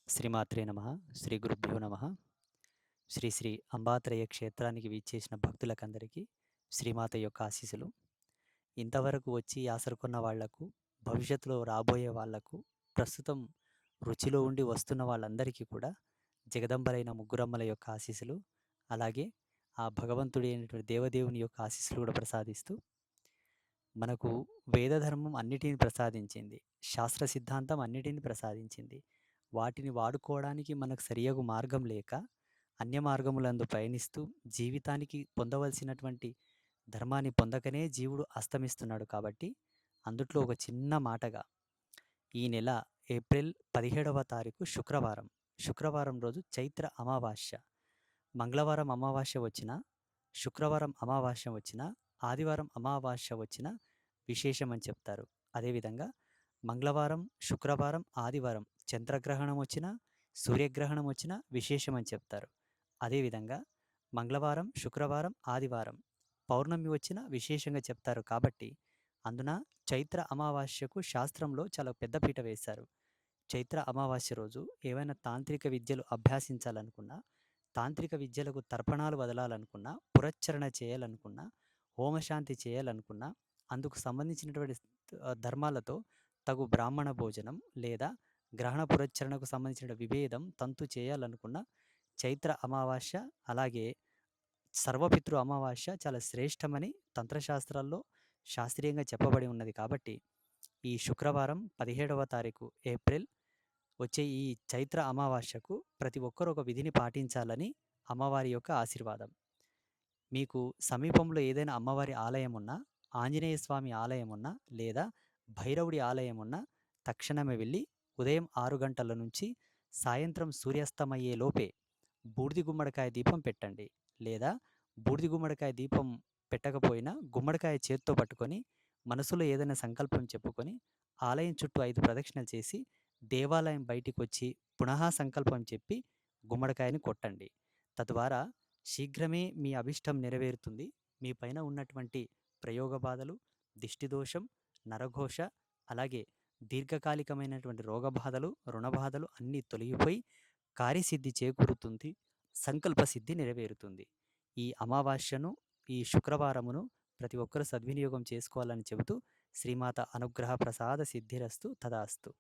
శ్రీమాత్రే నమః. శ్రీ గురుభ్యో నమః. శ్రీ శ్రీ అంబాత్రయ క్షేత్రానికి విచ్చేసిన భక్తులకందరికీ శ్రీమాత యొక్క ఆశీస్సులు. ఇంతవరకు వచ్చి యాసరుకున్న వాళ్లకు, భవిష్యత్తులో రాబోయే వాళ్లకు, ప్రస్తుతం రుచిలో ఉండి వస్తున్న వాళ్ళందరికీ కూడా జగదంబలైన ముగ్గురమ్మల యొక్క ఆశీస్సులు, అలాగే ఆ భగవంతుడి అయినటువంటి దేవదేవుని యొక్క ఆశీస్సులు కూడా ప్రసాదిస్తూ, మనకు వేదధర్మం అన్నిటిని ప్రసాదించింది. శాస్త్ర సిద్ధాంతం అన్నిటిని ప్రసాదించింది. వాటిని వాడుకోవడానికి మనకు సరియగు మార్గం లేక, అన్య మార్గములందు పయనిస్తూ జీవితానికి పొందవలసినటువంటి ధర్మాన్ని పొందకనే జీవుడు అస్తమిస్తున్నాడు కాబట్టి, అందుట్లో ఒక చిన్న మాటగా ఈ నెల ఏప్రిల్ 17వ తారీఖు శుక్రవారం రోజు చైత్ర అమావాస్య. మంగళవారం అమావాస్య వచ్చినా, శుక్రవారం అమావాస్య వచ్చినా, ఆదివారం అమావాస్య వచ్చినా విశేషమని చెప్తారు. అదేవిధంగా మంగళవారం, శుక్రవారం, ఆదివారం చంద్రగ్రహణం వచ్చినా, సూర్యగ్రహణం వచ్చినా విశేషమని చెప్తారు. అదేవిధంగా మంగళవారం, శుక్రవారం, ఆదివారం పౌర్ణమి వచ్చినా విశేషంగా చెప్తారు. కాబట్టి అందున చైత్ర అమావాస్యకు శాస్త్రంలో చాలా పెద్దపీట వేశారు. చైత్ర అమావాస్య రోజు ఏవైనా తాంత్రిక విద్యలు అభ్యాసించాలనుకున్నా, తాంత్రిక విద్యలకు తర్పణాలు వదలాలనుకున్నా, పురశ్చరణ చేయాలనుకున్నా, హోమశాంతి చేయాలనుకున్నా, అందుకు సంబంధించినటువంటి ధర్మాలతో తగు బ్రాహ్మణ భోజనం లేదా గ్రహణ పురశ్చరణకు సంబంధించిన విభేదం తంతు చేయాలనుకున్న చైత్ర అమావాస్య, అలాగే సర్వపితృ అమావాస్య చాలా శ్రేష్టమని తంత్రశాస్త్రాల్లో శాస్త్రీయంగా చెప్పబడి ఉన్నది. కాబట్టి ఈ శుక్రవారం 17వ తారీఖు ఏప్రిల్ వచ్చే ఈ చైత్ర అమావాస్యకు ప్రతి ఒక్కరూ ఒక విధిని పాటించాలని అమ్మవారి యొక్క ఆశీర్వాదం. మీకు సమీపంలో ఏదైనా అమ్మవారి ఆలయం ఉన్నా, ఆంజనేయ స్వామి ఆలయం ఉన్నా, లేదా భైరవుడి ఆలయం ఉన్నా తక్షణమే వెళ్ళి ఉదయం 6 గంటల నుంచి సాయంత్రం సూర్యాస్తమయ్యే లోపే బూడిది గుమ్మడికాయ దీపం పెట్టండి. లేదా బూడిది గుమ్మడికాయ దీపం పెట్టకపోయినా గుమ్మడికాయ చేత్తో పట్టుకొని మనసులో ఏదైనా సంకల్పం చెప్పుకొని ఆలయం చుట్టూ 5 ప్రదక్షిణలు చేసి దేవాలయం బయటికి వచ్చి పునః సంకల్పం చెప్పి గుమ్మడికాయని కొట్టండి. తద్వారా శీఘ్రమే మీ అభిష్టం నెరవేరుతుంది. మీ పైన ఉన్నటువంటి ప్రయోగ బాధలు, దిష్టిదోషం, నరఘోష, అలాగే దీర్ఘకాలికమైనటువంటి రోగబాధలు, రుణబాధలు అన్నీ తొలగిపోయి కార్యసిద్ధి చేకూరుతుంది. సంకల్ప సిద్ధి నెరవేరుతుంది. ఈ అమావాస్యను, ఈ శుక్రవారమును ప్రతి ఒక్కరూ సద్వినియోగం చేసుకోవాలని చెబుతూ శ్రీమాత అనుగ్రహ ప్రసాద సిద్ధిరస్తు తదాస్తు.